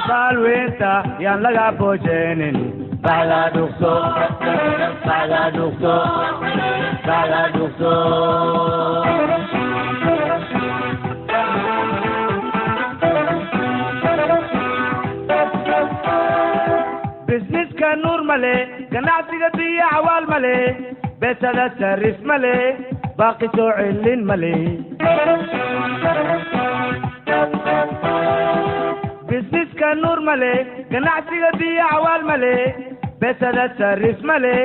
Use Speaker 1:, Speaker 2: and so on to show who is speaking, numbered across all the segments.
Speaker 1: Balwenta yan laga bojenin Bala dukso Bala dukso Bala dukso Business ka nur male ganacsiga biya awal male besada sarif male baqi su'ilin male Business ka nur male ganacsiga biya awal male besada sarif male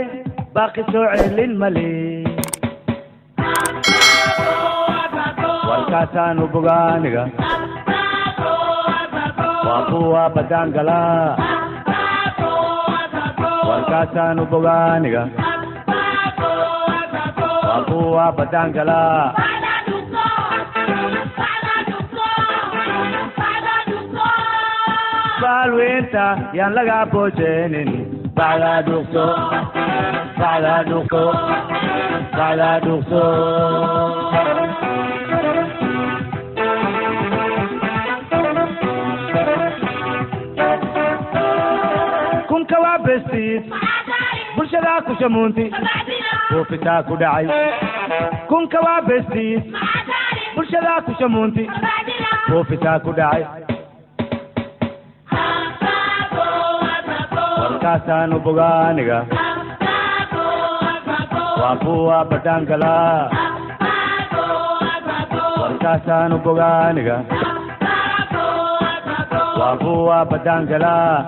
Speaker 1: baqi su'ilin male Walkasanu buganiga Wabuwa badangala Walkasanu buganiga Wabuwa badangala Balwenta yan laga bojenin Bala dukso Bala dukso Bala dukso Kun kawa bestis Bulshada ku shamunti Kufita ku dacay Kun kawa bestis Bulshada ku shamunti Kufita ku dacay Walkasanu buganiga Wabuwa badangala Walkasanu buganiga Wabuwa badangala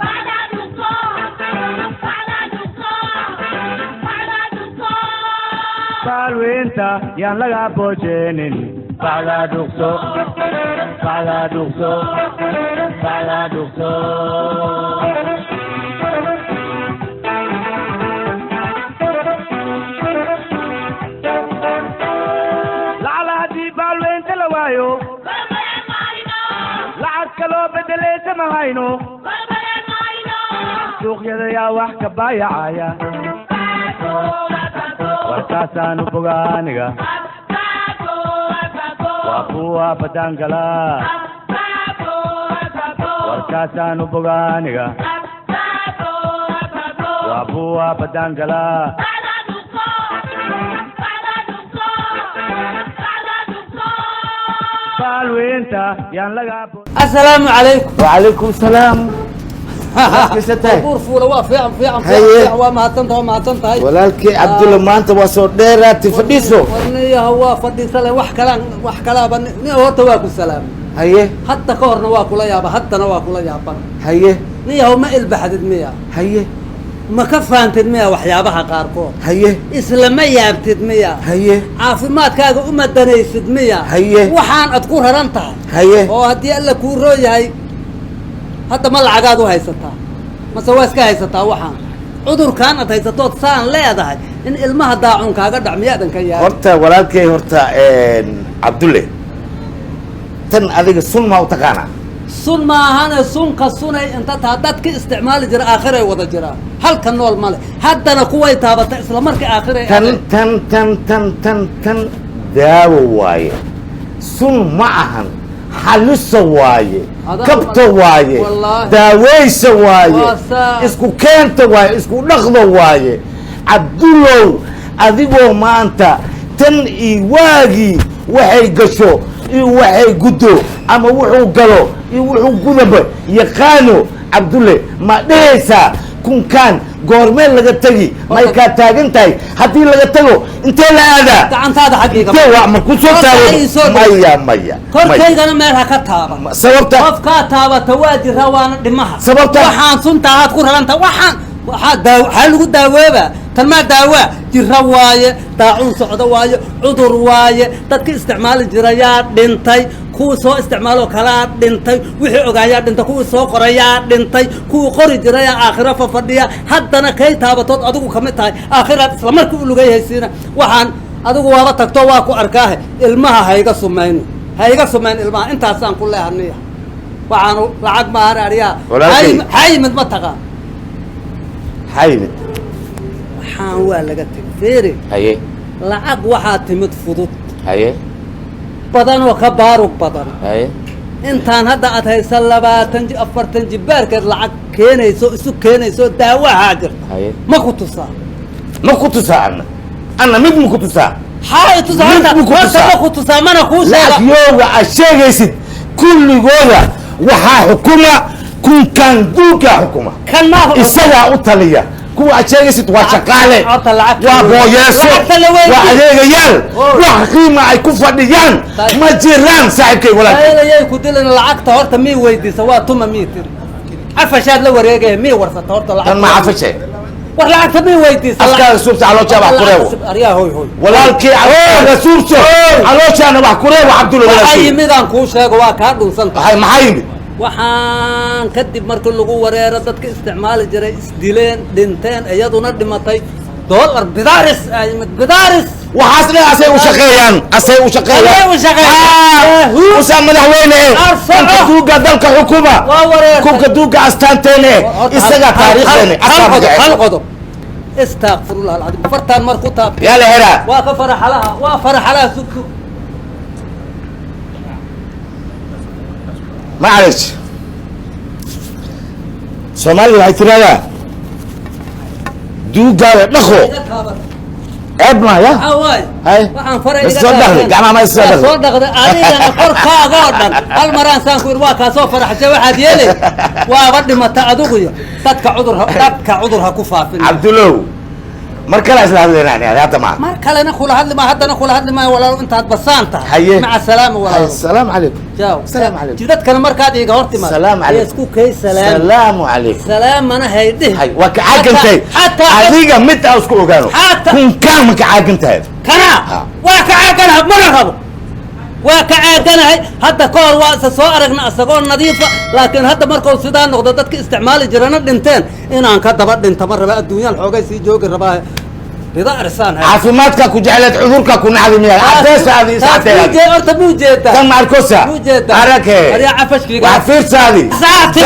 Speaker 1: Balwenta yan laga bojenin Bala dukso Bala dukso Bala dukso La'ala hadi balwenta lawayo La'ad kaloo bedeleysa mahayno Suuqyada yaa wax ka baayacaya Walkasanu buganiga Wabuwa badangala Walkasanu buganiga Wabuwa badangala Balwenta yan laga
Speaker 2: السلام عليكم.
Speaker 3: وعليكم السلام.
Speaker 2: فورة وافع وما تنتهي وما تنتهي.
Speaker 3: ولكن عبد الله ما أنت وصديرة تفديسه.
Speaker 2: ورني هو فدي سلام وحكلا بني هو تواكل سلام.
Speaker 3: هيه.
Speaker 2: حتى كور نواكل يابا حتى نواكل يابا.
Speaker 3: هيه.
Speaker 2: ني هو ما البحد المياه.
Speaker 3: هيه.
Speaker 2: ما كفانت المياه وحيابها قارقو.
Speaker 3: هيه.
Speaker 2: إسلامية بتدمية.
Speaker 3: هيه.
Speaker 2: عافمات كاغو دنيس تدمية.
Speaker 3: هيه.
Speaker 2: وحان أذكرها رنتها.
Speaker 3: هيه.
Speaker 2: أو هدي ألا كوروي هاي. حتى ما العقاد هايستها ما سواس كهايستها وحان عذر كانت هايستوت سان لا يدهي إن المها داعون كاغا دعميادا كيا
Speaker 3: هرتا ولكن هرتا عبد الله تن أذيك السن ما وتقانا
Speaker 2: سن ما هانا سن كسنة أنت تعددك استعمال جرا آخره وذا جرا هل كان نول ماله حتى نقوي تابت إسلامك آخره
Speaker 3: تن داو واي سن معهن حلس واي كبت واي داويس واي اسكو كانت واي اسكو نخض واي عبدالله أذيبو ما أنت تن إيواجي وحي قشو وحي قدو أما وحو قلو وحو قدب يقانو عبدالله ما ديسا كون كان قورمين لغا تغي ما يكا تاغنتاي حتى لغا تغو انت لا هذا
Speaker 2: انت هذا حقيقة
Speaker 3: انت وعمر كنتو تاغو ميا
Speaker 2: كوركيغانا ميرها كتابا
Speaker 3: سببتا
Speaker 2: قفكا تابا تواجي روانا دمها
Speaker 3: سببتا
Speaker 2: وحان سنتا هاتكور هلانتا وحان حالو داوابا تنما داوا جرا وايه داعون سعوده وايه عذر وايه ددك استعمال جرايات دنتي كو سو استعمالو كلا دنتي وخي اوغايا دنتا كو سو قريا دنتي كو قري جرايا اخره ففديا حدنا كاي تابتود ادغو كمتاي اخره اسلا markii uu lugay haysiina waxaan adigu waaba tagto waa ku arkaahay ilmaha hayga sumeyn ilmaha intaasaan ku leeyahay waxaan lacag ma haraariya haymad ma taqa
Speaker 3: حيمد
Speaker 2: حان waa laga tag feeri
Speaker 3: haye
Speaker 2: lacag waxa timid fudud
Speaker 3: haye
Speaker 2: badan oo ka baarug badan
Speaker 3: haye
Speaker 2: intaan hadda aad haysa 40 jibbaarkeed lacag keenayso isu keenayso daawaha jirta
Speaker 3: haye
Speaker 2: ma ku tusaa
Speaker 3: ma ku tusaa anna mid ma ku tusaa
Speaker 2: حاي تزعل ما كنت سامنا كوسا
Speaker 3: lacag yooga aad sheegaysid kulligooda waxaa xukuma kun kan duulka xukuma
Speaker 2: كان ما
Speaker 3: isagaa u taliya kuwa aad sheegaysid waa shaqaale waa booyeeso waa adeegayaal wax qiima ay ku fadhiyaan ma jiraan saaxiibkay walaal
Speaker 2: ayay ku dilan lacagta horta mi weydiisa waa tuma mitir afashaad la wareegay mi warsata horta lacag
Speaker 3: ma afashe
Speaker 2: war lacagta mi weydiisa
Speaker 3: askaaga suubta caloojaaba wax ku reebo
Speaker 2: aryaa hooy hooy
Speaker 3: walaalkii askaaga suubta caloojaana wax ku reebo cabdulla
Speaker 2: waxay midaan kuu sheego waa kaa dhunsan
Speaker 3: tahay maxaa yimid
Speaker 2: waxaan kadib markii lagu wareero dadka isticmaali jiray isdileen dhinteen iyaduna dhimatay dollar bidaaris bidaaris
Speaker 3: waxaas dhan asay u shaqeeyaan usaa madaxweyne kunka duuga dalka xukuma kunka duuga astaanteene isaga taariikhdeene
Speaker 2: hal qodob استغفرullah alcadiim fartaan marku taab
Speaker 3: yaa la heraa
Speaker 2: waa faraxalaha sugtu
Speaker 3: معلش سومالي waxay tiraahdaa duugaada dhaqo ceeb ma ya hay
Speaker 2: waxaan faray
Speaker 3: soo dhaqday gacmaha ma soo dhaqday
Speaker 2: adigana korkaaga oo dhan hal maraan saan ku waa ka soo faraxsay waxaad yeelay waaba dhimata adigu dadka cudur ha ku faafin
Speaker 3: Abdulow mar kale isla hadlaynaa hadda ma
Speaker 2: mar kalena kula hadli ma haddana kula hadli ma walaal intaad basaanta maca salaam walaal
Speaker 3: salaam alaykum
Speaker 2: jaaw
Speaker 3: salaam alaykum
Speaker 2: jidadkana markaad iiga hortimaad
Speaker 3: salaam alaykum
Speaker 2: isku kay
Speaker 3: salaam alaykum
Speaker 2: salaam ana haydih
Speaker 3: hay waa ka caagantay adiga mid aan isku ogaano kun kaan ma ka caagantay
Speaker 2: kana waa ka caaganahay mana rabo waa ka caaganahay hadda ka hor waa soo aragna asagoo nadiifa laakiin hadda markuu sidaa noqdo dadka isticmaali jirana dhinteen inaan ka daba dhinta ma raba adduunyada xoogay sii joogi rabaa rida arsaan
Speaker 3: caafimaadka ku jeclaad cudurka ku nacdimiya adeesaadi isaatay
Speaker 2: horta buu jeedaa
Speaker 3: kan markosa arake
Speaker 2: ariya cafashkiga
Speaker 3: waa fiirsaadi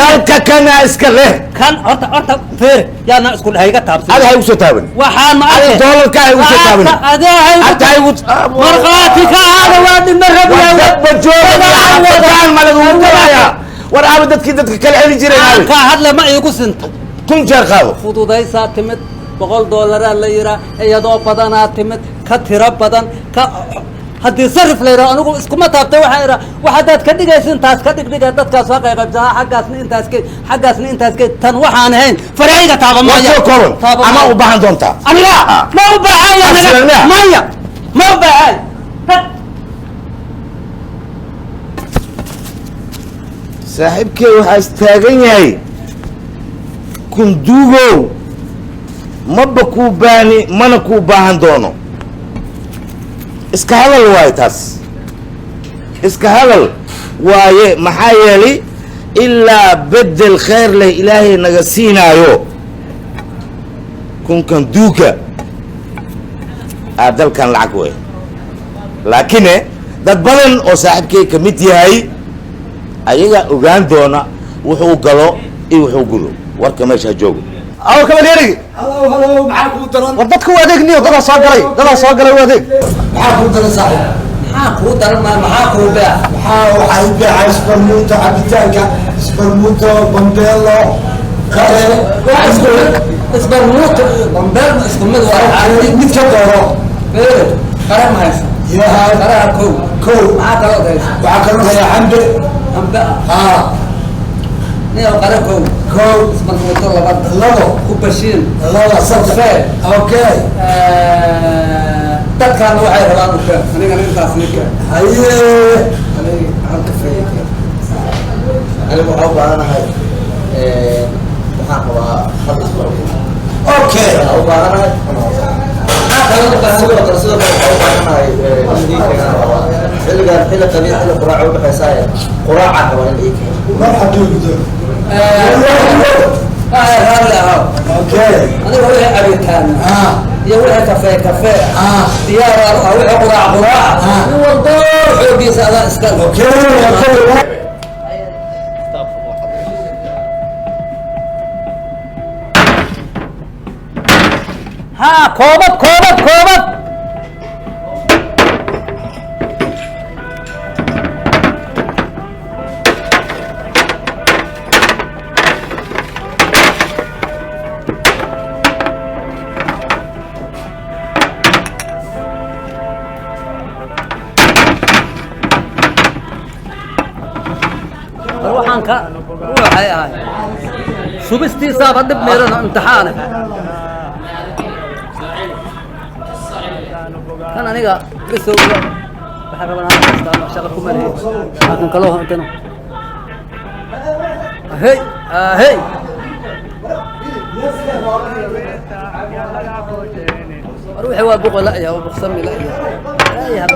Speaker 3: dalka kana iska leh
Speaker 2: kan horta fiir yaana isku dhayga taabsan
Speaker 3: hada hay u soo taaban
Speaker 2: waxaan ma
Speaker 3: ay doolarka ay u soo taaban hada hay u
Speaker 2: marqaati ka hada waa dhimar rabiya
Speaker 3: wadaan malagu galaya war aaba dadka kala xili jireen
Speaker 2: ka hadla ma iigu sinta
Speaker 3: kun jeer qaado
Speaker 2: fududaysa timid $100 la yira iyadoo badanaa timid ka tiro badan ka haddii sarif la yiraahdo anigu iskuma taabtay waxa dad ka dhigaysin taas ka dhigdhiga dadkaas waa qaybqaybsaha xaggaasna intaas ka tan waxaan ahayn farayga taaba maya
Speaker 3: ama u baahan doontaa
Speaker 2: aniga ma u baahan maya ma u baahan
Speaker 3: saaxiibkey waxaa istaagan yahay kunduugow maba kuu baani mana kuu baahan doono iska hadal waaye taas iska hadal waaye maxaa yeelay ilaa bedel khayr leh ilaahay naga siinaayo kunkan duuga dalkan lacag wey laakine dad badan oo saaxiibkay ka mid yahay ayaga ogaan doona wuxuu galo iyo wuxuu gudo warka meesha joogo aw kala geerigi
Speaker 4: halo maxaa ku daran
Speaker 3: war dadku waa adeegniyo dadaa soo galay waa adeeg
Speaker 4: maxaa ku daran saaxiib
Speaker 2: maxaa kuu daran maxaa kuu baa
Speaker 4: waxaa u beeca isbarmuuta cabitaanka isbarmuuta bambeelo kare
Speaker 2: isbarmuuta bambeelma isku mid waa
Speaker 4: mid ka dooro
Speaker 2: kare ma haysa
Speaker 4: yaha
Speaker 2: karaha kow maxaa kaloo haysa
Speaker 4: waxaa kaloo haya cambe haa
Speaker 2: niyo qare kow isbarmuuto labo ku bashiin
Speaker 4: saddex okay
Speaker 2: dadkaana waxay rabaan u keen anigana intaas nika
Speaker 4: haye
Speaker 5: anigu waxaa u baahanahay waxaan qabaa hal isbarmuuto
Speaker 4: okay
Speaker 5: u baahanahay sidoo kale waxaa u baahanahay xilligan xilli qabiil xilli quraaca u dhexaysaaye quraaca qabaa in ii keeno
Speaker 4: mar hadduu gudo
Speaker 2: raalli ahaa
Speaker 4: okay
Speaker 2: aniga wixii cabitaan iyo wixii kafe diyaar ah wixii quraac nin walbo xoogiisa adaa iska ها كوبب imtixaanka waxay ahay subistiisaaba dhib meelana imtixaane kan aniga bisowga waxaa rabaa shaqa ku maleeyo laakiin kaloo hantana hey hey أروح وابوق لا يا وابوق سمي لا يا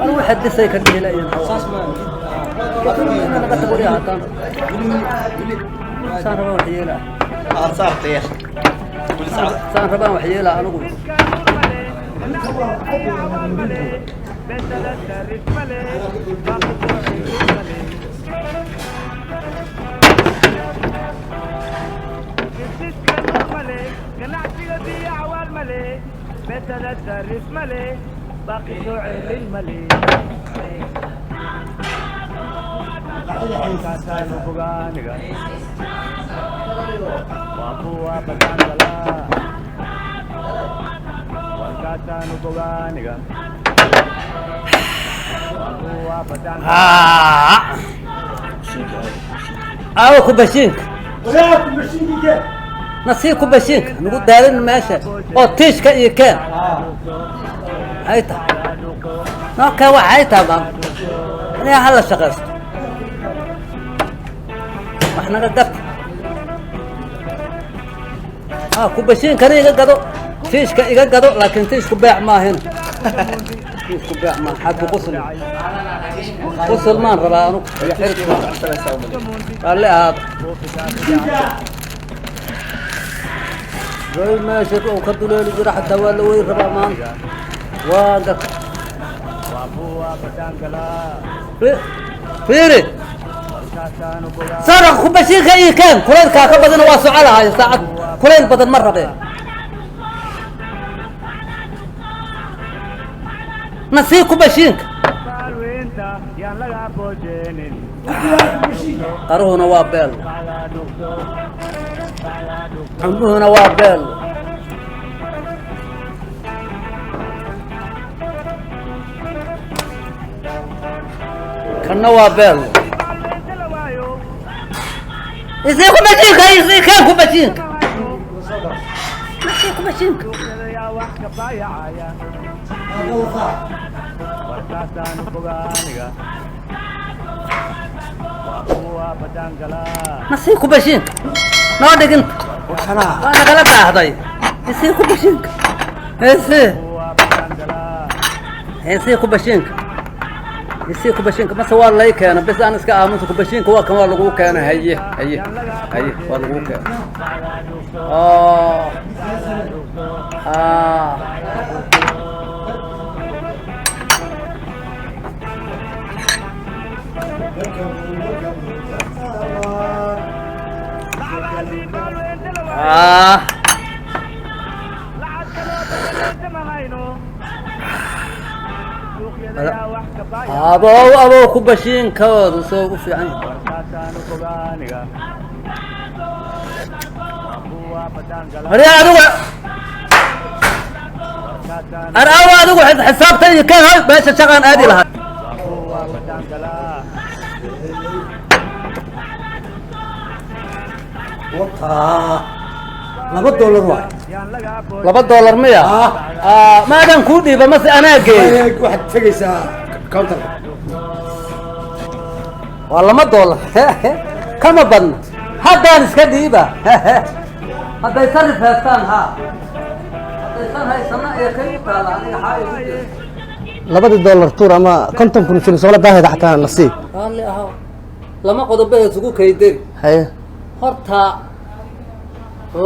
Speaker 2: أروح حدثي كده لا يا أنا قلت يا هاتان صار ربا وحيلا
Speaker 5: صار طيش
Speaker 2: صار ربا وحيلا أنا أقول
Speaker 1: بتدرس ملي باقي شعر الملي كاسان بوغانغا وابوا بتانغلا كاسان بوغانغا وابوا بتانغلا
Speaker 2: أو كوباشينك
Speaker 4: ولا كوباشينك
Speaker 2: نصير كوباشينك نقول دارين ماشي أو تيش كان هايتا نوكا وحايتا بام أنا هلا شغلت وإحنا قدرت كوباشين كان يقدروا تيش يقدروا لكن تيش كوباع ما هنا تيش كوباع ما حد قصل ما ربانو يحرق قال لي هذا زي ما شفت وخدوا له الجراح الدوال وين ربع مان واقف فيري صار خبشين كأي كان كلين كاكا بدن واسع على هاي الساعة كلين بدن مرة بيه نسيك خبشينك قروه نواب بيل عمره نواب بيل كان نواب بيل يصير كوباشينك يصير كان كوباشينك يصير كوباشينك نصير كوباشينك نودك انت انا غلط هذا يصير كوباشينك يصير كوباشينك يصير كوباشينك ما سوى الله كان بس انا اسكا امس كوباشينك هو كان لو كان هي والله كان أبو كوباشين كود وسوق في عين أنا أدوق حساب تاني كان هاي باش شغال آدي لها
Speaker 4: $2 واحد
Speaker 2: $2 مية ما دام كودي بمس أنا جاي
Speaker 4: واحد تجلس كاونتر
Speaker 2: والله ما $1 كم بن هذا نسكديبه هذا يصرف هستان هذا يصرف هاي سنة يا كيف طالع أنا حاجة
Speaker 6: $2 تور أما كنتم كن في سوالة ده حتى نصيب
Speaker 2: قال لي أهو لما قد به سوق كيدري
Speaker 6: هي
Speaker 2: هرتا $2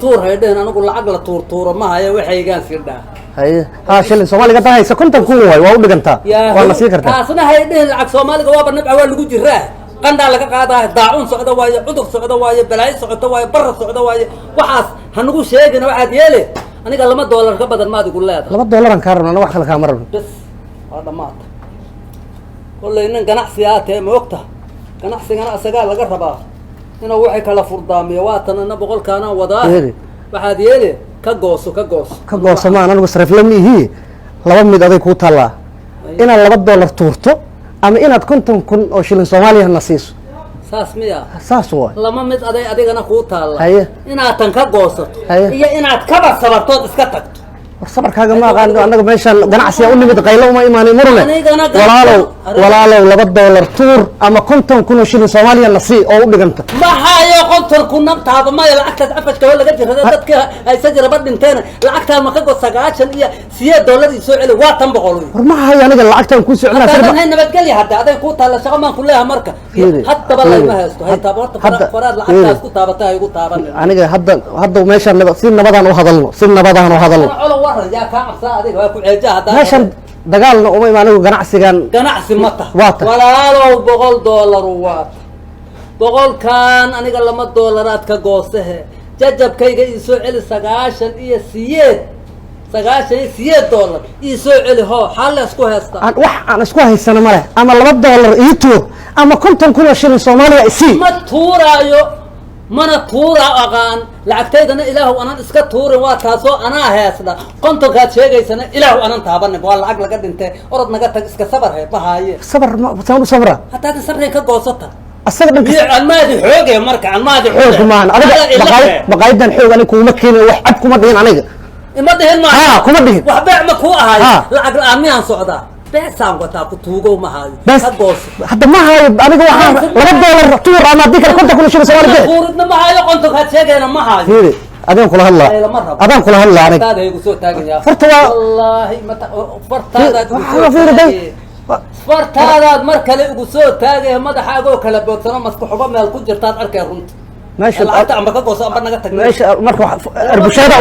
Speaker 2: تور هيدين أنا أقول العقل تور ما هي وحي جالس كده
Speaker 6: هي شيل سوالة ده هي كنتم كون واي واو دقنتا والله سيكرتا
Speaker 2: أصلا هيدين العقل سوالي جواب النبع أول لقوا جراه قندا لك قاعدة داعون سعودة واي عدق سعودة واي بلاي سعودة واي برا سعودة واي وحاس هنقول شيء أنا واحد يلي أنا قال $2 كبدل ما تقول لا
Speaker 6: $2 كارن أنا واحد كامر
Speaker 2: بس هذا مات كل إن جناحسياته موقتها جناحسي قال لقربها إنه وحي كلا فردامي واتنا نبغى كنا وضاه واحد يلي كجوس
Speaker 6: ما أنا بصرف لمي هي لو ميد أذي كوت الله إن $2 تورتو أما إن كنتم كن أو شيلين سومالي هالنصيص
Speaker 2: ساسمية
Speaker 6: ساسوا
Speaker 2: لما مد أدي أنا كوتا الله
Speaker 6: هيا
Speaker 2: إنها تنكجوسة
Speaker 6: هيا
Speaker 2: هي إنها تكبر سبرتوت اسكتك
Speaker 6: صبر كاغا ما قال أنا ماشان قناعسي أقول لي قيلو ما إيماني مرنا ولا لو $2 تور أما كنتم كنوا شيء سوماليا نصي أو دقنت
Speaker 2: ما هاي قلت لكم نبت هذا ما يلعكت عفش كولا جدر هذا دتك هاي سجل بدن تاني لعكتها ما كجو سجاشن هي $100 يسوع له واتم بقولي
Speaker 6: ما هاي أنا قال لعكتها نكون سعنا
Speaker 2: هذا هاي نبتقلي حتى هذا يكون تلا شغمان كلها مركة حتى بالله ما هستو هاي تابرت فراد لعكتها اسكت تابتها يقول تابن
Speaker 6: أنا هذا ماشان سين نبضان وهذا سين نبضان وهذا
Speaker 2: على ورا يا كعب صادق ويكون عجاه
Speaker 6: ماشان dagaalna uma imaanayo ganacsigan
Speaker 2: ganacsi ma tahay
Speaker 6: waata
Speaker 2: walaalow $100 waat boqolkan aniga $2 ka goosahe jajabkayga ii soo celi 98 $98 ii soo celi ho xal isku haysta
Speaker 6: wax aan isku haysana male ama $2 ii tuur ama 50,000 shilin Soomaaliya isii
Speaker 2: ma tuuraayo mana tuura aqaan lacagtaydana ilaahu anan iska tuurin waa taasoo anaa heesda kontonkaad sheegaysana ilaahu anan taabanin waa lacag laga dhintay orod naga tag iska sabar hay bahaaye
Speaker 6: sabar ma saan u sabra
Speaker 2: hataa sabray ka goosata
Speaker 6: asaga dhanka
Speaker 2: almaadi xoogay marka almaadi
Speaker 6: xoog maan adiga baqaydan xoog ani kuma keenay wax cad kuma dhihin aniga
Speaker 2: ima dhihin ma
Speaker 6: ha kuma dhihin
Speaker 2: wax baac ma ku ahay lacag la'aamiyaan socda beesaan wataa ku tuugo ma hayo ka goos
Speaker 6: hadda ma hayo aniga waxaan $2 tuur ama dikal 50,000 shilin Soomaaliya
Speaker 2: tuuridna ma hayo kontonkaad sheegayna ma hayo
Speaker 6: fiiri adaan kula hadlaa aniga
Speaker 2: taada igu soo taagaya
Speaker 6: farta waa
Speaker 2: wallahi mata fartaada
Speaker 6: waxa fiiri day
Speaker 2: fartaadaad mar kale ugu soo taagay madaxaagoo kala boodsano masku xubo meel ku jirtaad arkay runta
Speaker 6: ماشي
Speaker 2: lacagta amba ka gooso amba naga tag
Speaker 6: ماشي marka arbushaada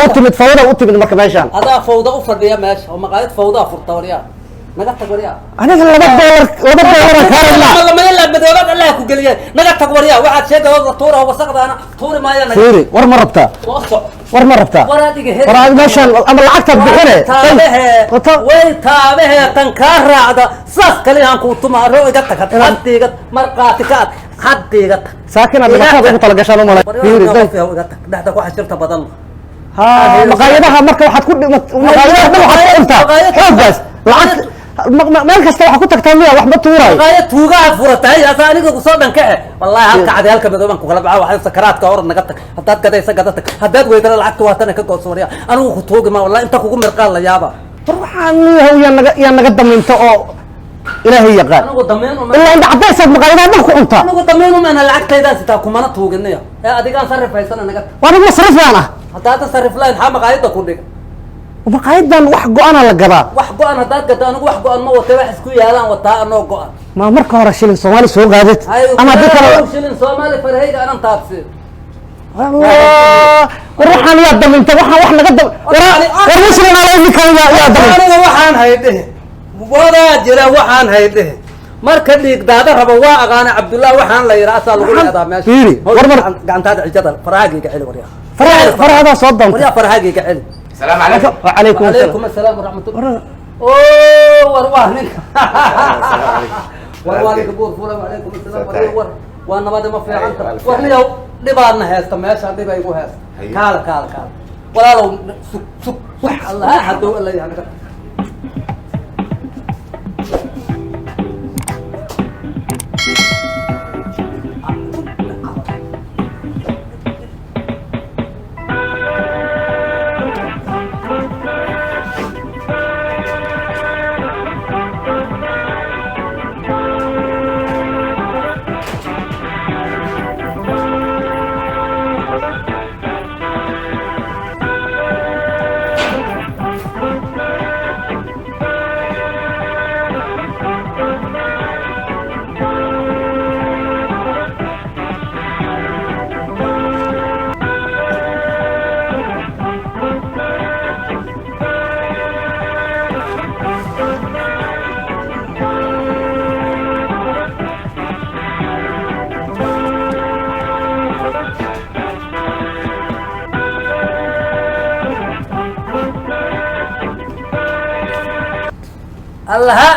Speaker 6: u timid fawda u timid marka meeshan
Speaker 2: adaa fawda u fadhiya meesha oo maqaayad fawda furta wariya naga tag wariya
Speaker 6: aniga $2 kaarna
Speaker 2: lama ila madawad Allah ku galiya naga tag wariya waxaad sheegay tuura wasaqdaana tuuri maayana
Speaker 6: fiiri war ma rabta waraad meeshan ama lacagta bixine
Speaker 2: way taabahe tan ka raacda saas kale aan ku tumaaro iga tag hadiga marqaati ka hadiga
Speaker 6: saakin aad lacagta ku talagashaan uma fiiri
Speaker 2: dhaxda ku xashirta badan
Speaker 6: ha maqaayadaha marka waxaad ku maqaayadaha waxaad ku inta xoogaas lacag meel kasta waxa ku tagtaa miya wax ma tuuray
Speaker 2: maqaayad tuugaa furatay aniga ku soo dhankace wallahi halka cad halka madooban ku kala bacaa waxa sakaraadka orad naga tag hadaad gadaysa gadata hadaad weydara lacagta waatan ka goosoriya anigu ku tuugi ma wallahi inta kugu mirqaan la yaaba
Speaker 6: waxaan yaa naga daminta oo ilaahay yaqaan
Speaker 2: anigu dameeno ma
Speaker 6: ilaa inta cadaysaad maqaayadaha dhan ku cunta
Speaker 2: anigu dameeno ma ana lacagtayda sitaa kumana tuuginaya adigaan sarrifaysana naga
Speaker 6: waa anigu sarrifaan
Speaker 2: hadaad sarrif laan ha maqaayada ku dhig
Speaker 6: maqaayadan wax go'ana la gadaa
Speaker 2: wax go'an hadaad gadaa anigu wax go'an ma watay wax isku yaalaan wataa anoo go'an
Speaker 6: ma marka hore shilin Soomaali soo qaadad
Speaker 2: ama dadka shilin Soomaali farhayga anan taabsi
Speaker 6: Allah waxaan yaa daminta waxaan wax naga war muslim ala nikan yaa daminta
Speaker 2: waxaan hayde wada jira waxaan hayde marka dhiig daada rabo waa aqaana Cabdullah waxaan la yiraahdaa asaa lagu leeyahay meesha
Speaker 6: fiiri war
Speaker 2: gacantaada cijada faraagiga xili wariya
Speaker 6: farahada soo doonta
Speaker 2: wariya faraagiga xili
Speaker 3: السلام عليكم.
Speaker 2: وعليكم السلام ورحمة الله. أوه وروانك. وروانك بور فولا وعليكم السلام ورحمة. وأنا بعد ما في عنك. وإحنا يوم لبعضنا هذا ما يشان لبعض يقول هذا. كال. ولا لو سك الله حد ولا يعني.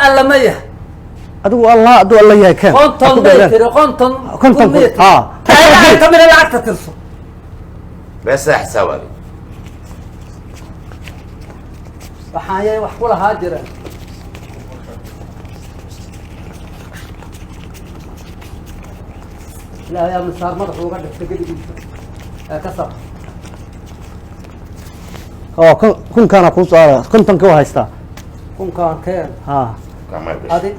Speaker 2: الله مية
Speaker 6: أدو الله يا كان
Speaker 2: قنطن متر هاي كم من العكس ترسو
Speaker 3: بس حسابي
Speaker 2: وحايا وحكولها هاجرة لا يا من صار مدح وقعد تقدر كسر
Speaker 6: kun kana ku soo kontonka waa haystaa
Speaker 2: كون كان كان
Speaker 6: ha
Speaker 3: كمان
Speaker 2: هذه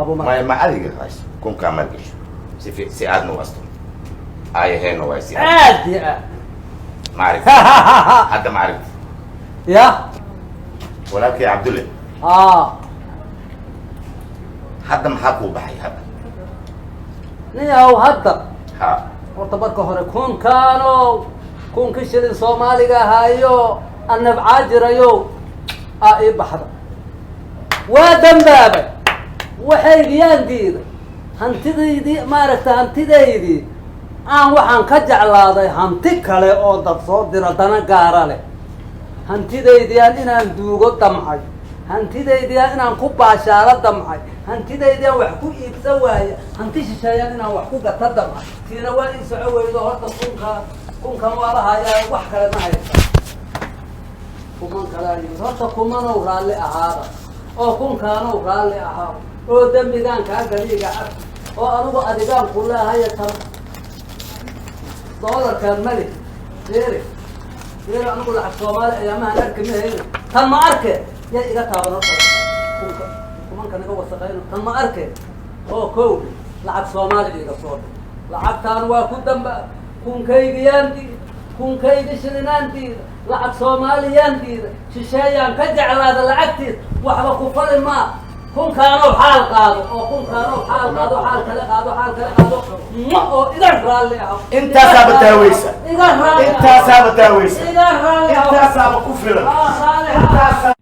Speaker 2: أبو ما
Speaker 3: ما عليك خلاص كون كمان قش سي عاد نو أصلا آية هنا واسي
Speaker 2: عادي
Speaker 3: ما أعرف حتى ما أعرف
Speaker 2: يا
Speaker 3: ولكن يا عبد الله حتى محاكو بحي هذا
Speaker 2: نياو هذا
Speaker 3: ها
Speaker 2: وطبرك هره كون كشرين صومالي هايو النبعة جريو اي بحر ودم بابا وحيليان ديد هنتدي ما رحت هنتدي waxaan ka jeclaaday hanti kale oo dad soo dira dana gaara leh hantidaydiyaan inaan duugo damcay hantidaydiyaan inaan ku baashaalo damcay hantidaydiyaan wax ku iibsan waaye hanti shisheeyaan inaan wax ku gata damcay tiina waa ii soco weydo horta kunkan waa lahayaa wax kale ma haysta kuman kalaayo horta kumanow raalli ahaada oo kunkaanow raalli ahaa oo dembigaan kaa galiiga ar oo anugu adigaan ku leehaya tan دولار كان ملك غيري أنا أقول لك الصومال أيامها نركب هنا كان ما أركب يا إذا كابنا كمان كان يقول سقينا كان ما أركب أو كول لعب صومال إذا صور لعب تانوا كدم كون كيجياندي كون كيجشريناندي لعب صومالياندي شيشان كجعل هذا لعبتي وحبا كفر ما كون كانوا حال قادوا أو كون كانوا حال قادوا حال كلا قادوا حال كلا قادوا ما أو إذا رالي
Speaker 3: انت سابت تاويسة
Speaker 2: إذا رالي
Speaker 3: انت سابت تاويسة
Speaker 2: إذا رالي
Speaker 3: انت سابت كفر
Speaker 2: رالي